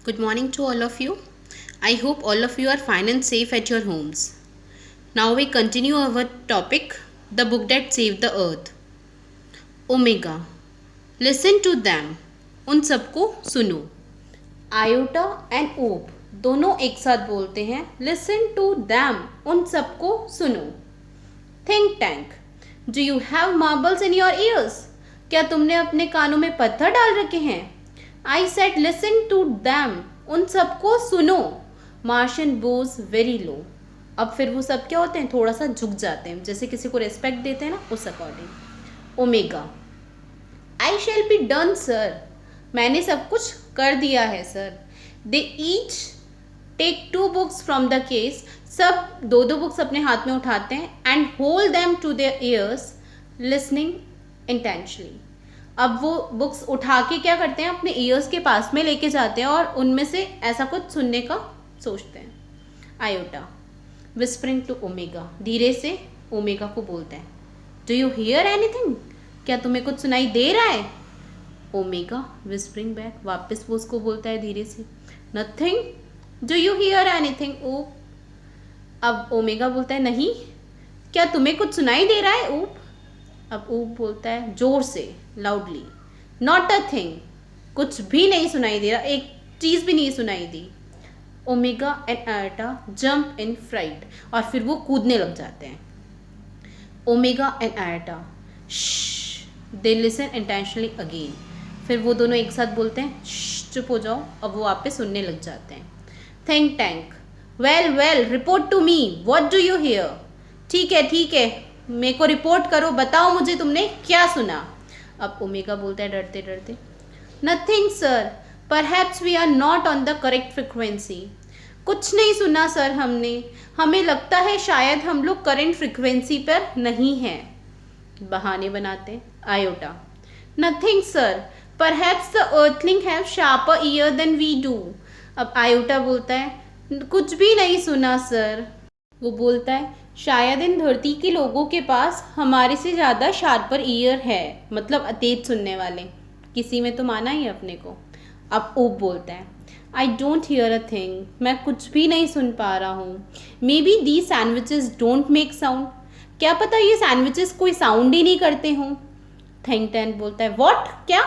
Good morning to all of you. I hope all of you are fine and safe at your homes. Now we continue our topic, the book that saved the earth. Omega. Listen to them. उन सबको सुनो. Iota and ओप दोनों एक साथ बोलते हैं. Listen to them. उन सबको सुनो. Think tank. Do you have marbles in your ears? क्या तुमने अपने कानों में पत्थर डाल रखे हैं? I said listen to them. उन सबको सुनो. Martian bows very low. अब फिर वो सब क्या होते हैं, थोड़ा सा झुक जाते हैं, जैसे किसी को रेस्पेक्ट देते हैं ना, उस according. Omega. I shall be done sir. मैंने सब कुछ कर दिया है sir. They each take 2 books from the case. सब दो बुक्स अपने हाथ में उठाते हैं and hold them to their ears listening intensely. अब वो बुक्स उठा के क्या करते हैं, अपने ईयर्स के पास में लेके जाते हैं और उनमें से ऐसा कुछ सुनने का सोचते हैं. आयोटा. Whispering to Omega. धीरे से ओमेगा को बोलते हैं. Do you hear anything? क्या तुम्हें कुछ सुनाई दे रहा है? Omega whispering back. वापस वो उसको बोलता है धीरे से. Nothing. Do you hear anything? ओप. अब ओमेगा बोलता है नहीं. क्या तुम्हें कुछ सुनाई दे रहा है? ओप. अब ओप बोलता है जोर से, लाउडली. Not a thing. कुछ भी नहीं सुनाई दे रहा, एक चीज़ भी नहीं सुनाई दी. Omega and Iota jump in fright. और फिर वो कूदने लग जाते हैं. Omega and Iota. They listen intentionally again. फिर वो दोनों एक साथ बोलते हैं चुप हो जाओ. अब वो वापस सुनने लग जाते हैं. Think tank. Well report to me. What do you hear? ठीक है मेरे को रिपोर्ट करो, बताओ मुझे तुमने क्या सुना. अब ओमेगा बोलता है डरते डरते. Nothing sir, perhaps we are not on the correct frequency. कुछ नहीं सुना सर हमने, हमें लगता है शायद हम लोग करेंट फ्रिक्वेंसी पर नहीं हैं. बहाने बनाते. Iota. Nothing sir, perhaps the earthling have sharper ear than we do. अब आयोटा बोलता है कुछ भी नहीं सुना सर. वो बोलता है शायद इन धरती के लोगों के पास हमारे से ज़्यादा शार्पर ईयर है, मतलब तेज सुनने वाले. किसी में तो माना ही अपने को. अब ओप बोलता है I don't hear a thing. मैं कुछ भी नहीं सुन पा रहा हूँ. May be the sandwiches don't make sound. क्या पता ये सैंडविचेस कोई साउंड ही नहीं करते हों. थिंक टैंक बोलता है व्हाट? क्या?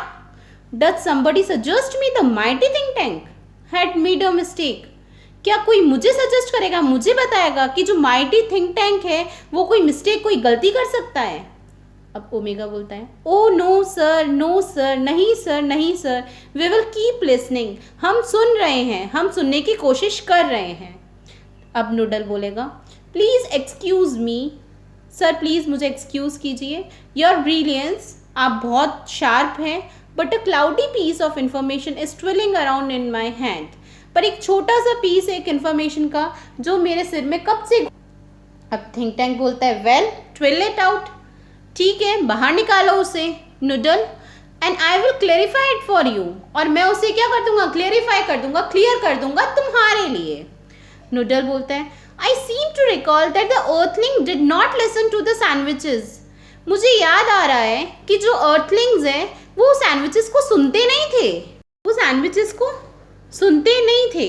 Does somebody suggest me the mighty think tank had made a mistake. क्या कोई मुझे सजेस्ट करेगा, मुझे बताएगा कि जो माइटी थिंक टैंक है वो कोई मिस्टेक, कोई गलती कर सकता है? अब ओमेगा बोलता है ओ नो सर, नहीं sir, we will keep listening. हम सुन रहे हैं, हम सुनने की कोशिश कर रहे हैं. अब नूडल बोलेगा please excuse me. Sir please मुझे एक्सक्यूज़ कीजिए. योर ब्रिलियंस, आप बहुत शार्प हैं, but a cloudy piece of information is twirling around in my hand. पर एक छोटा सा पीस एक इन्फॉर्मेशन का जो मेरे सिर में कब से. अब थिंक टैंक बोलता है वेल ट्विल इट आउट. ठीक है, बाहर निकालो उसे noodle, and I will clarify it for you. और मैं उसे क्या कर दूंगा, क्लेरिफाई कर दूंगा, क्लियर कर दूंगा तुम्हारे लिए. नूडल बोलता है I seem to recall that the earthling did not listen to the sandwiches. मुझे याद आ रहा है कि जो अर्थलिंग्स हैं वो सैंडविचेस को सुनते नहीं थे. वो सैंडविचेस को सुनते नहीं थे.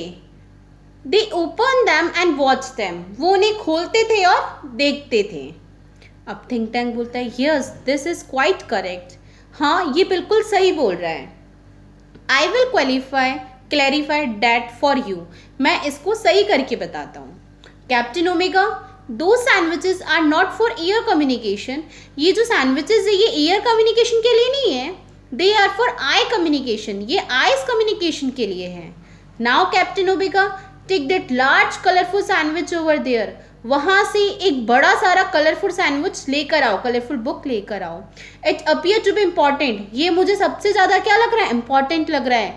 दे open them and watch them. वो उन्हें खोलते थे और देखते थे. अब थिंक टैंक बोलता है yes this is quite correct. हाँ ये बिल्कुल सही बोल रहा है. I will clarify that for you. मैं इसको सही करके बताता हूँ. Captain Omega, those sandwiches are not for ear communication. ये जो सैंडविचेस है ये ईयर कम्युनिकेशन के लिए नहीं है. They are for eye communication. ये आईज कम्युनिकेशन के लिए है. Now captain Omega take that large colourful sandwich over there. वहाँ से एक बड़ा सारा कलरफुल सैंडविच लेकर आओ, कलरफुल बुक लेकर आओ. It appear to be important. ये मुझे सबसे ज़्यादा क्या लग रहा है, इम्पॉर्टेंट लग रहा है.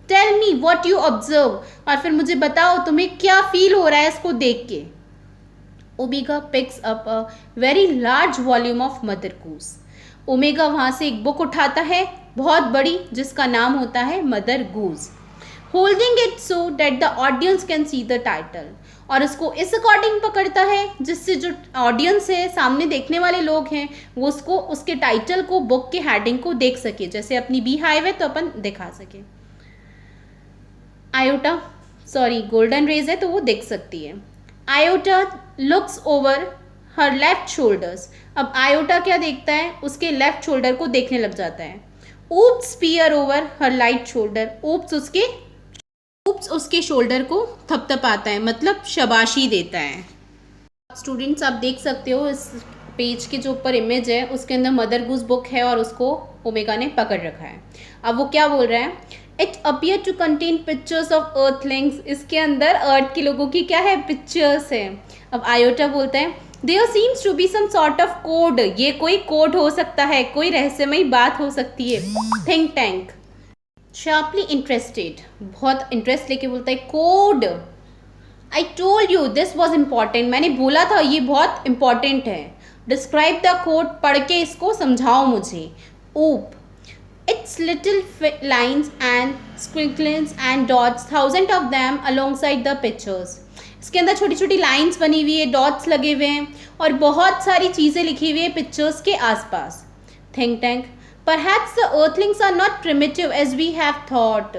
Tell me what you observe. और फिर मुझे बताओ तुम्हें क्या फील हो रहा है इसको देख के. Omega picks up a very large volume of mother goose. Omega वहाँ से एक बुक उठाता है बहुत बड़ी, जिसका नाम होता है mother goose. Holding it so that the audience can see the title. और उसको इस अकॉर्डिंग पकड़ता है जिससे जो ऑडियंस है, सामने देखने वाले लोग हैं, वो उसको उसके टाइटल को, बुक के हेडिंग को देख सके. जैसे अपनी बी हाईवे तो अपन दिखा सके. आयोटा, सॉरी गोल्डन रेज है तो वो देख सकती है। Iota looks over her left shoulders, अब आयोटा क्या देखता है, उसके लेफ्ट शोल्डर को देखने लग जाता है। ऊप्स पीयर ओवर हर राइट शोल्डर, ऊप्स उसके शोल्डर को थपथपाता है, मतलब शाबाशी देता है। स्टूडेंट्स आप देख सकते हो इस पेज के जो ऊपर इमेज है उसके अंदर मदर गूस बुक है और उसको ओमेगा ने पकड़ रखा है। अब वो क्या बोल रहा है, it appear to contain pictures of earthlings, इसके अंदर अर्थ के लोगों की क्या है, पिक्चर्स है। अब आयोटा बोलता है there seems to be some sort of code, ये कोई कोड हो सकता है, कोई रहस्यमयी बात हो सकती है। थिंक टैंक शार्पली इंटरेस्टेड, बहुत इंटरेस्ट लेके बोलता है code, I told you this was important, मैंने बोला था ये बहुत इंपॉर्टेंट है। डिस्क्राइब द कोड, पढ़ के इसको समझाओ मुझे। ऊप it's little lines and squiggles and dots, thousand of them alongside the pictures, इसके अंदर छोटी छोटी लाइन्स बनी हुई है, डॉट्स लगे हुए हैं और बहुत सारी चीज़ें लिखी हुई है पिक्चर्स के आसपास। Think tank perhaps the earthlings are not primitive as we have thought,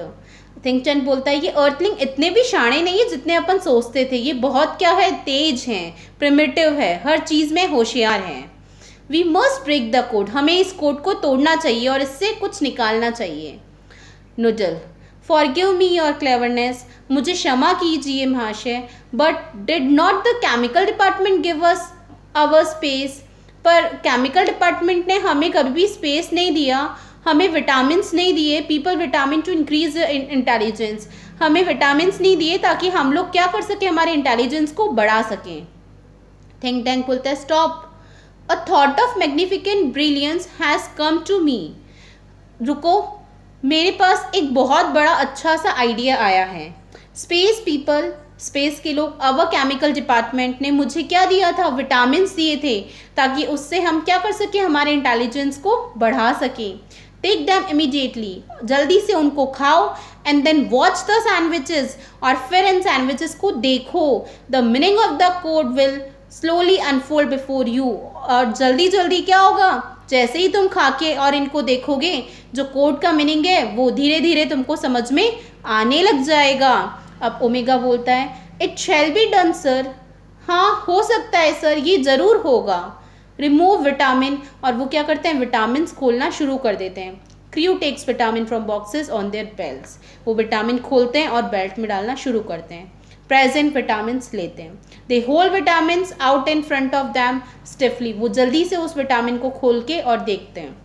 think tank बोलता है ये अर्थलिंग इतने भी शाणे नहीं है जितने अपन सोचते थे, ये बहुत क्या है, तेज हैं, प्रिमिटिव है, हर चीज़ में होशियार हैं। We must break the code, हमें इस कोड को तोड़ना चाहिए और इससे कुछ निकालना चाहिए। Noodle forgive me your cleverness, मुझे क्षमा कीजिए महाशय, but did not the chemical department give us our space, पर केमिकल डिपार्टमेंट ने हमें कभी भी स्पेस नहीं दिया, हमें विटामिन्स नहीं दिए, people vitamin to increase intelligence, हमें विटामिन्स नहीं दिए ताकि हम लोग क्या कर सकें, हमारे इंटेलिजेंस को बढ़ा सकें। थिंक टैंक बोलता है stop, a thought of magnificent brilliance has come to me, रुको, मेरे पास एक बहुत बड़ा अच्छा सा आइडिया आया है। स्पेस पीपल, स्पेस के लोग, अवर केमिकल डिपार्टमेंट ने मुझे क्या दिया था, विटामिन्स दिए थे ताकि उससे हम क्या कर सकें, हमारे इंटेलिजेंस को बढ़ा सकें। टेक दैम इमीडिएटली, जल्दी से उनको खाओ, and then watch the sandwiches, और फिर इन सैंडविचेस को देखो। The meaning of the code will slowly unfold before you, और जल्दी जल्दी क्या होगा, जैसे ही तुम खा के और इनको देखोगे, जो कोड का मीनिंग है वो धीरे धीरे तुमको समझ में आने लग जाएगा। अब ओमेगा बोलता है it shall be done sir, हाँ हो सकता है सर, ये ज़रूर होगा। रिमूव विटामिन, और वो क्या करते हैं, विटामिन खोलना शुरू कर देते हैं। Crew takes vitamin from boxes on their belts, वो विटामिन खोलते हैं और बेल्ट में डालना शुरू करते हैं। प्रेजेंट विटामिन लेते हैं। They hold vitamin out in front of them stiffly, वो जल्दी से उस विटामिन को खोल के और देखते हैं।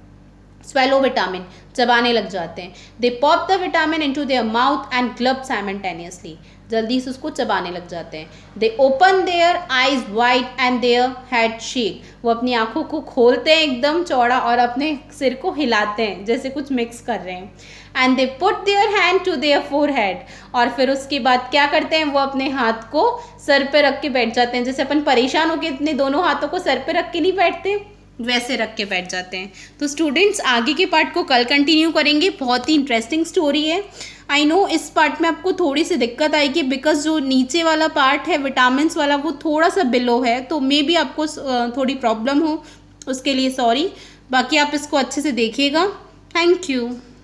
स्वेलो विटामिन, चबाने लग जाते हैं। They pop the vitamin into their mouth and gulp simultaneously, जल्दी से उसको चबाने लग जाते हैं। They open their eyes wide and their head shake, वो अपनी आंखों को खोलते हैं एकदम चौड़ा और अपने सिर को हिलाते हैं जैसे कुछ मिक्स कर रहे हैं। And they put their hand to their forehead, और फिर उसके बाद क्या करते हैं, वो अपने हाथ को सर पे रख के बैठ जाते हैं, जैसे अपन परेशान होकर अपने दोनों हाथों को सर पे रख के नहीं बैठते, वैसे रख के बैठ जाते हैं। तो स्टूडेंट्स आगे के पार्ट को कल कंटिन्यू करेंगे, बहुत ही इंटरेस्टिंग स्टोरी है। आई नो इस पार्ट में आपको थोड़ी सी दिक्कत आएगी बिकॉज जो नीचे वाला पार्ट है विटामिन्स वाला वो थोड़ा सा बिलो है, तो मे बी आपको थोड़ी प्रॉब्लम हो, उसके लिए सॉरी। बाकी आप इसको अच्छे से देखिएगा। Thank you.